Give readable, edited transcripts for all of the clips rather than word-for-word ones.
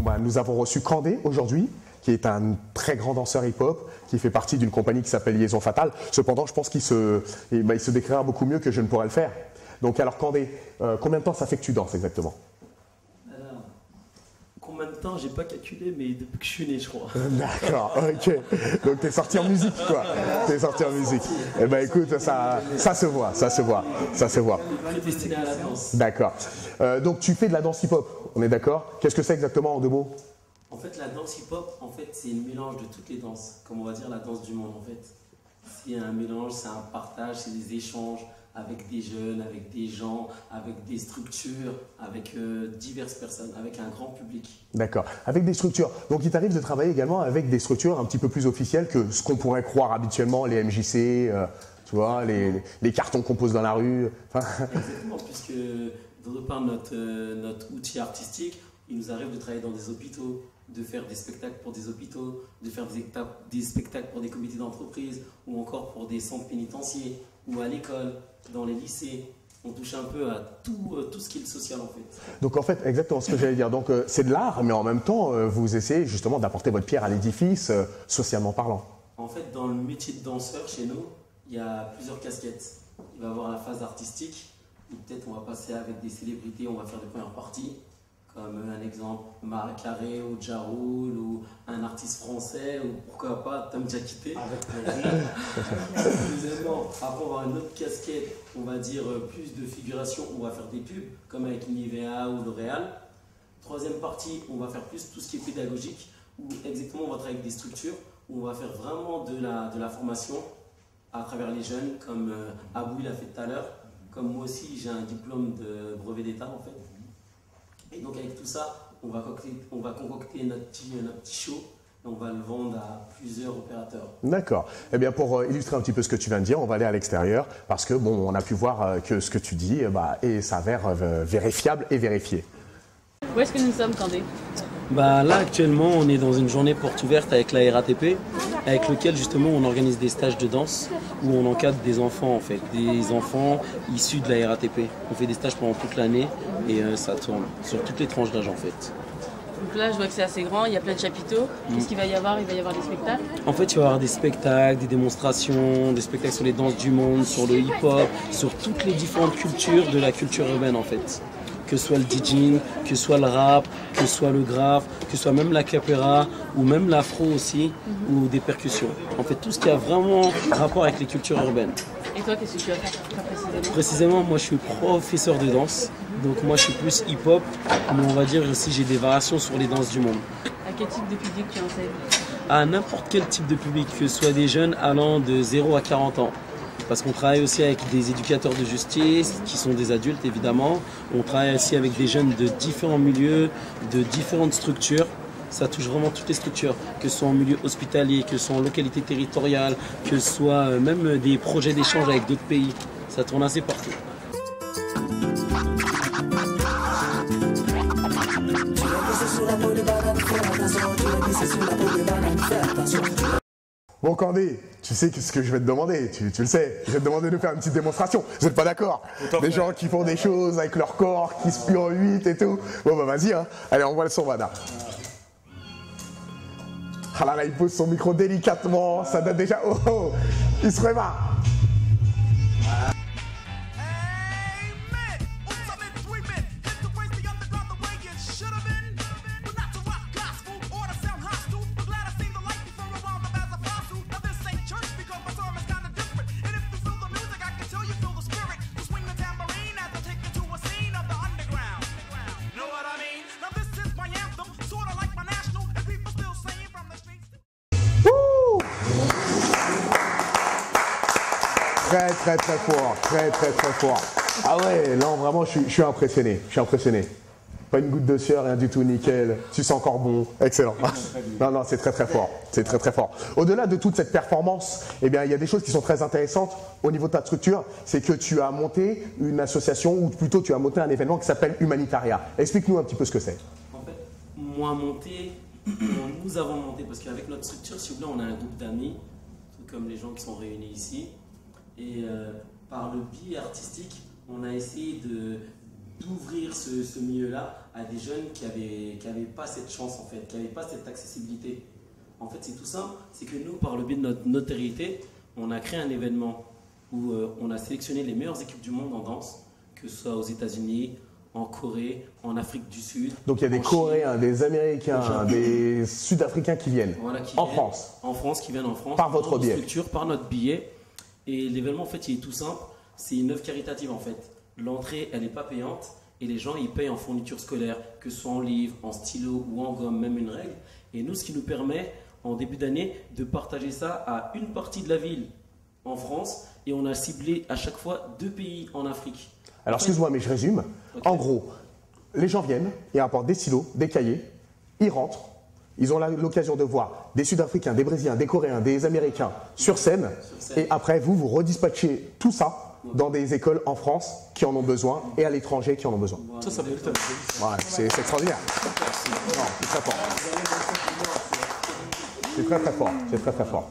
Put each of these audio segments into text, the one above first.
bah, nous avons reçu Kandé aujourd'hui, qui est un très grand danseur hip-hop, qui fait partie d'une compagnie qui s'appelle Liaison Fatale. Cependant, je pense qu'il il se décrira beaucoup mieux que je ne pourrais le faire. Donc alors Kandé, combien de temps ça fait que tu danses exactement? Alors, combien de temps, j'ai pas calculé, mais depuis que je suis né, je crois. D'accord, ok. Donc t'es sorti en musique, quoi. T'es sorti en musique. Eh ben écoute, ça se voit, ça se voit, ça se voit. Prédestiné à la danse. D'accord. Donc tu fais de la danse hip-hop, on est d'accord? Qu'est-ce que c'est exactement en 2 mots? En fait, la danse hip-hop, en fait, c'est un mélange de toutes les danses, comme on va dire la danse du monde, en fait. C'est un mélange, c'est un partage, c'est des échanges avec des jeunes, avec des gens, avec des structures, avec diverses personnes, avec un grand public. D'accord. Avec des structures. Donc il t'arrive de travailler également avec des structures un petit peu plus officielles que ce qu'on pourrait croire habituellement, les MJC, tu vois, les cartons qu'on pose dans la rue. Exactement, puisque de par notre outil artistique, il nous arrive de travailler dans des hôpitaux, de faire des spectacles pour des hôpitaux, de faire des spectacles pour des comités d'entreprise ou encore pour des centres pénitentiaires ou à l'école, dans les lycées. On touche un peu à tout ce qui est le social en fait. Donc en fait, exactement ce que j'allais dire. Donc c'est de l'art, mais en même temps, vous essayez justement d'apporter votre pierre à l'édifice, socialement parlant. En fait, dans le métier de danseur chez nous, il y a plusieurs casquettes. Il va y avoir la phase artistique, où peut-être on va passer avec des célébrités, on va faire des premières parties. Comme un exemple, Marie Carré ou Ja Rule ou un artiste français ou pourquoi pas Tom Diakité. Deuxièmement, après on va avoir une autre casquette, on va dire plus de figuration, on va faire des pubs comme avec Nivea ou L'Oréal. Troisième partie, on va faire plus tout ce qui est pédagogique où exactement on va travailler avec des structures où on va faire vraiment de la formation à travers les jeunes comme Abou l'a fait tout à l'heure, comme moi aussi j'ai un diplôme de brevet d'État en fait. Et donc avec tout ça, on va concocter notre petit show et on va le vendre à plusieurs opérateurs. D'accord. Eh bien pour illustrer un petit peu ce que tu viens de dire, on va aller à l'extérieur parce que bon, on a pu voir que ce que tu dis s'avère vérifiable et vérifié. Où est-ce que nous sommes, Kandé? Là actuellement on est dans une journée porte ouverte avec la RATP avec lequel justement on organise des stages de danse où on encadre des enfants en fait, des enfants issus de la RATP. On fait des stages pendant toute l'année et ça tourne sur toutes les tranches d'âge en fait. Donc là je vois que c'est assez grand, il y a plein de chapiteaux. Qu'est-ce qu'il va y avoir? Il va y avoir des spectacles? En fait il va y avoir des spectacles, des démonstrations, des spectacles sur les danses du monde, sur le hip-hop, sur toutes les différentes cultures de la culture urbaine en fait. Que ce soit le DJing, que ce soit le rap, que ce soit le graphe, que ce soit même la capoeira ou même l'afro aussi, ou des percussions. En fait, tout ce qui a vraiment rapport avec les cultures urbaines. Et toi, qu'est-ce que tu vas faire précisément? Précisément, moi je suis professeur de danse, donc moi je suis plus hip-hop, mais on va dire aussi j'ai des variations sur les danses du monde. À quel type de public tu enseignes? À n'importe quel type de public, que ce soit des jeunes allant de 0 à 40 ans. Parce qu'on travaille aussi avec des éducateurs de justice, qui sont des adultes évidemment. On travaille aussi avec des jeunes de différents milieux, de différentes structures. Ça touche vraiment toutes les structures, que ce soit en milieu hospitalier, que ce soit en localité territoriale, que ce soit même des projets d'échange avec d'autres pays. Ça tourne assez partout. Bon Kandé, tu sais ce que je vais te demander, tu le sais, je vais te demander de faire une petite démonstration, vous n'êtes pas d'accord? Des gens qui font des choses avec leur corps, qui se plient en 8 et tout. Bon bah vas-y, hein. Allez on voit le son Vada. Ah là là, il pose son micro délicatement, ça donne déjà... Oh oh, il se prépare. Très fort, très fort. Ah ouais, là vraiment je suis impressionné, Pas une goutte de sueur, rien du tout, nickel. Tu sens encore bon, excellent. Non, c'est très fort, c'est très fort. Au-delà de toute cette performance, eh bien il y a des choses qui sont très intéressantes au niveau de ta structure, c'est que tu as monté une association, ou plutôt tu as monté un événement qui s'appelle Humanitaria. Explique-nous un petit peu ce que c'est. En fait, nous avons monté, parce qu'avec notre structure, si vous voulez, on a un groupe d'amis, comme les gens qui sont réunis ici. Et par le biais artistique, on a essayé d'ouvrir ce milieu-là à des jeunes qui avaient pas cette chance en fait, qui n'avaient pas cette accessibilité. En fait, c'est tout simple, c'est que nous, par le biais de notre notoriété, on a créé un événement où on a sélectionné les meilleures équipes du monde en danse, que ce soit aux États-Unis, en Corée, en Afrique du Sud. Donc il y a des Coréens, des Américains, des Sud-Africains qui viennent en France. En France, qui viennent en France. Par votre billet. Par notre billet. Et l'événement, en fait, il est tout simple. C'est une œuvre caritative, en fait. L'entrée, elle n'est pas payante. Et les gens, ils payent en fourniture scolaire, que ce soit en livres, en stylo ou en gomme, même une règle. Et nous, ce qui nous permet, en début d'année, de partager ça à une partie de la ville en France. Et on a ciblé à chaque fois 2 pays en Afrique. Alors, excuse-moi, mais je résume. Okay. En gros, les gens viennent, ils apportent des stylos, des cahiers, ils rentrent, ils ont l'occasion de voir des Sud-Africains, des Brésiliens, des Coréens, des Américains sur scène, et après, vous redispatchez tout ça dans des écoles en France qui en ont besoin et à l'étranger qui en ont besoin. Ça mérite. Ouais, c'est extraordinaire. Non, c'est très fort. C'est très fort. C'est très fort.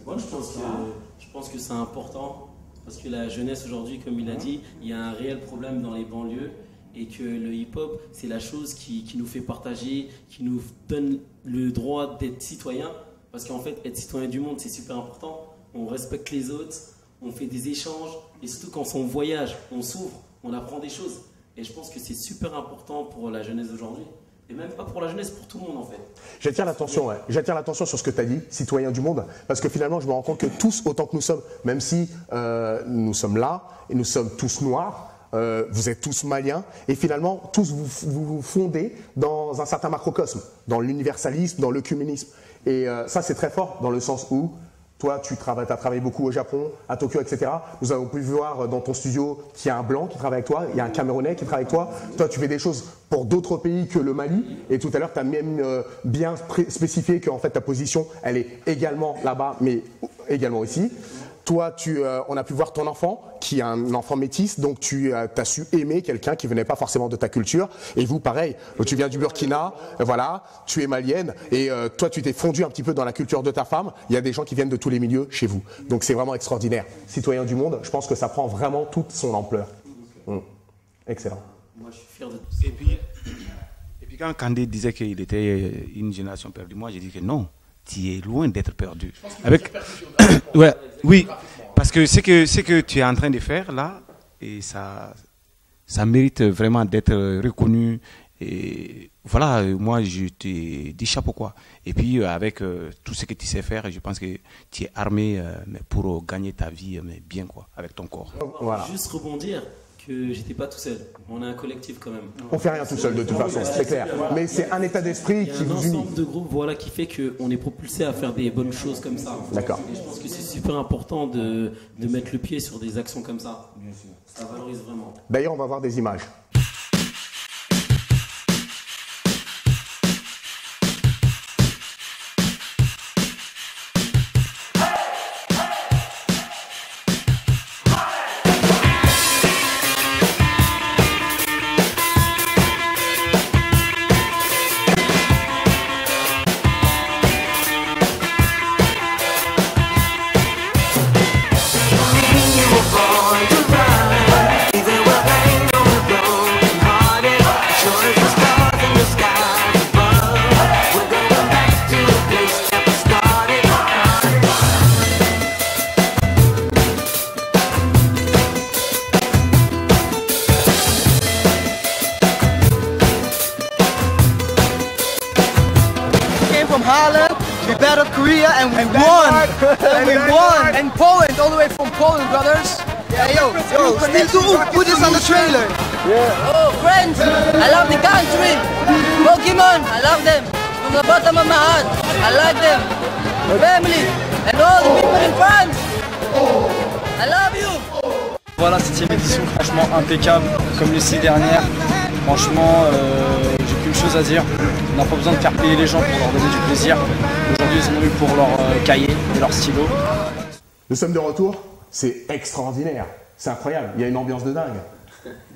Moi, je pense que c'est important. Parce que la jeunesse aujourd'hui, comme il a dit, il y a un réel problème dans les banlieues et que le hip-hop, c'est la chose qui nous fait partager, qui nous donne le droit d'être citoyen. Parce qu'en fait, être citoyen du monde, c'est super important. On respecte les autres, on fait des échanges et surtout quand on voyage, on s'ouvre, on apprend des choses. Et je pense que c'est super important pour la jeunesse d'aujourd'hui. Et même pas pour la jeunesse, pour tout le monde en fait. J'attire l'attention sur ce que tu as dit, citoyen du monde, parce que finalement je me rends compte que tous, autant que nous sommes, même si nous sommes là, et nous sommes tous noirs, vous êtes tous maliens, et finalement tous vous fondez dans un certain macrocosme, dans l'universalisme, dans l'œcuménisme. Et ça c'est très fort dans le sens où toi, tu as travaillé beaucoup au Japon, à Tokyo, etc. Nous avons pu voir dans ton studio qu'il y a un Blanc qui travaille avec toi, il y a un Camerounais qui travaille avec toi. Toi, tu fais des choses pour d'autres pays que le Mali. Et tout à l'heure, tu as même bien spécifié qu'en fait, ta position, elle est également là-bas, mais également ici. Toi, on a pu voir ton enfant, qui est un enfant métis, donc tu as su aimer quelqu'un qui venait pas forcément de ta culture. Et vous, pareil, tu viens du Burkina, voilà, tu es malienne, et toi, tu t'es fondu un petit peu dans la culture de ta femme. Il y a des gens qui viennent de tous les milieux chez vous. Donc c'est vraiment extraordinaire. Citoyen du monde, je pense que ça prend vraiment toute son ampleur. Excellent. Moi, je suis fier de tout ça. Et puis quand Kandé disait qu'il était une génération perdue, moi, j'ai dit que non. Tu es loin d'être perdu. Ouais, oui, parce que ce que tu es en train de faire là, et ça mérite vraiment d'être reconnu. Et voilà, moi je te dis chapeau quoi. Et puis avec tout ce que tu sais faire, je pense que tu es armé pour gagner ta vie mais bien quoi, avec ton corps. Voilà. Juste rebondir que j'étais pas tout seul. On est un collectif quand même. On fait rien tout seul de toute façon, c'est clair. Mais c'est un état d'esprit qui vous unit. Un ensemble de groupes voilà, qui fait qu'on est propulsé à faire des bonnes choses comme ça. D'accord. Et je pense que c'est super important de mettre le pied sur des actions comme ça. Bien sûr. Ça valorise vraiment. D'ailleurs, on va voir des images. And we won! And we won! And Poland, all the way from Poland, brothers! Yeah, yo, still do put this on the trailer! Yeah! Oh, friends! I love the country! Pokemon! I love them! From the bottom of my heart! I like them! Family! And all the people in France! I love you! Voilà, 7ème édition, franchement impeccable, comme les 6 dernières. Franchement, j'ai qu'une chose à dire, on n'a pas besoin de faire payer les gens pour leur donner du plaisir. Aujourd'hui, ils ont eu pour leur cahier et leur stylo. Nous sommes de retour, c'est extraordinaire, c'est incroyable, il y a une ambiance de dingue.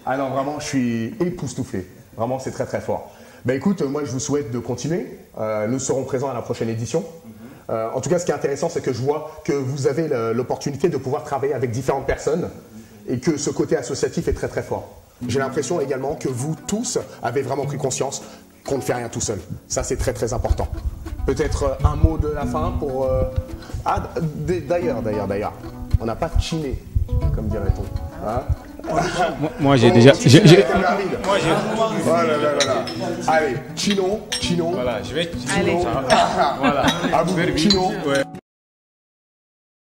Ah non, vraiment, je suis époustouflé, vraiment, c'est très très fort. Ben écoute, moi je vous souhaite de continuer, nous serons présents à la prochaine édition. En tout cas, ce qui est intéressant, c'est que je vois que vous avez l'opportunité de pouvoir travailler avec différentes personnes et que ce côté associatif est très très fort. j'ai l'impression également que vous tous avez vraiment pris conscience qu'on ne fait rien tout seul. Ça, c'est très très important. Peut-être un mot de la fin pour... Ah, d'ailleurs, on n'a pas chiné, comme dirait-on. Hein? Moi, j'ai déjà... Voilà. Allez, chinon. Voilà, je vais... Allez. Voilà. À vous, chinon. Ouais.